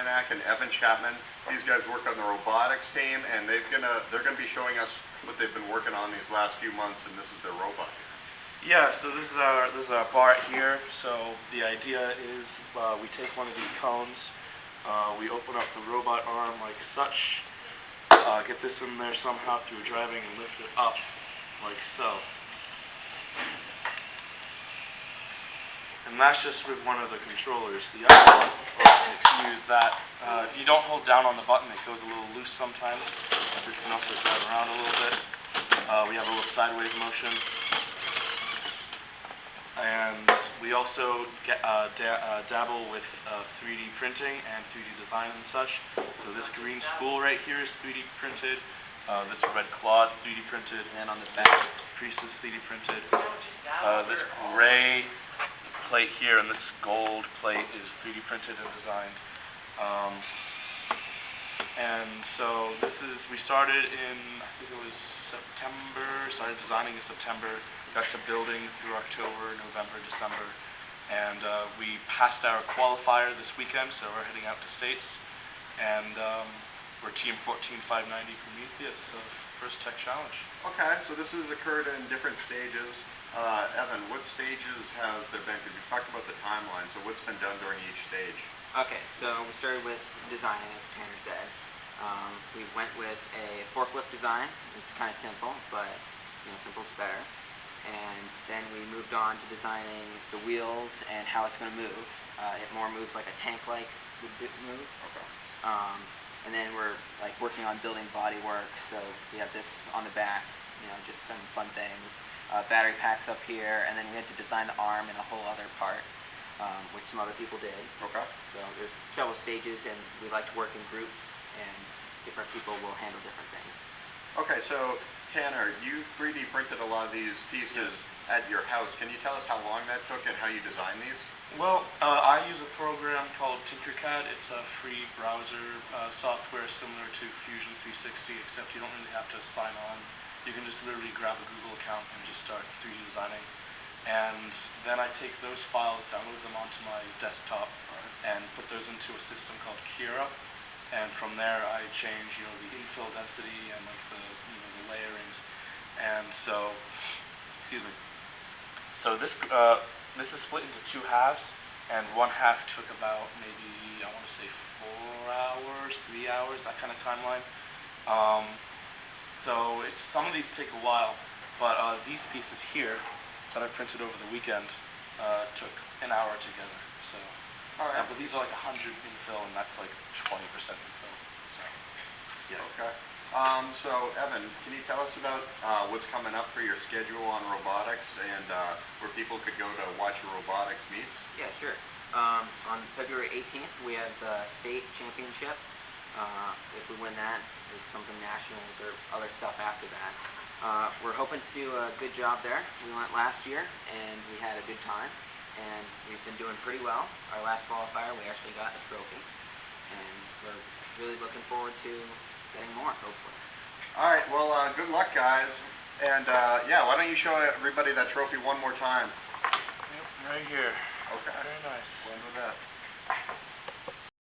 Kaynak and Evan Chapman. These guys work on the robotics team, and they're gonna be showing us what they've been working on these last few months, and this is their robot here. Yeah, so this is our part here. So the idea is we take one of these cones, we open up the robot arm like such, get this in there somehow through driving and lift it up like so. And that's just with one of the controllers. The other one, excuse that, if you don't hold down on the button, it goes a little loose sometimes. This can also drive around a little bit. We have a little sideways motion. And we also dabble with 3D printing and 3D design and such. So this green spool right here is 3D printed. This red claw is 3D printed. And on the back piece is 3D printed. This gray plate here and this gold plate is 3D printed and designed. And so we started in, I think it was September, started designing in September, got to building through October, November, December, and we passed our qualifier this weekend, so we're heading out to States, and we're Team 14590 Prometheus of First Tech Challenge. Okay, so this has occurred in different stages. Evan, what stages has there been? Because you talked about the timeline, so what's been done during each stage? Okay, so we started with designing, as Tanner said. We went with a forklift design. It's kind of simple, but simple's better. And then we moved on to designing the wheels and how it's going to move. It more moves like a tank-like would move. Okay. And then we're working on building bodywork. So we have this on the back, just some fun things. Battery packs up here, and then we had to design the arm in a whole other part, which some other people did. Okay. So there's several stages, and we like to work in groups, and different people will handle different things. Okay, so Tanner, you 3D printed a lot of these pieces at your house. Can you tell us how long that took and how you designed these? Well, I use a program called Tinkercad. It's a free browser software similar to Fusion 360, except you don't really have to sign on. You can just literally grab a Google account and just start 3D designing. And then I take those files, download them onto my desktop, and put those into a system called Kira. And from there, I change, the infill density and the layerings. And so, excuse me. So this is split into two halves, and one half took about maybe, I want to say 4 hours, 3 hours, that kind of timeline. So some of these take a while, but these pieces here that I printed over the weekend took an hour together. So, but these are like 100 infill, and that's like 20% infill. So, yeah. Okay. So Evan, can you tell us about what's coming up for your schedule on robotics and where people could go to watch your robotics meets? Yeah, sure. On February 18th, we have the state championship. If we win that, there's something nationals or other stuff after that. We're hoping to do a good job there. We went last year, and we had a good time, and we've been doing pretty well. Our last qualifier, we actually got a trophy, and we're really looking forward to getting more, hopefully. All right, well, good luck, guys. And yeah, why don't you show everybody that trophy one more time? Yep, right here. Okay. Very nice. Run with that.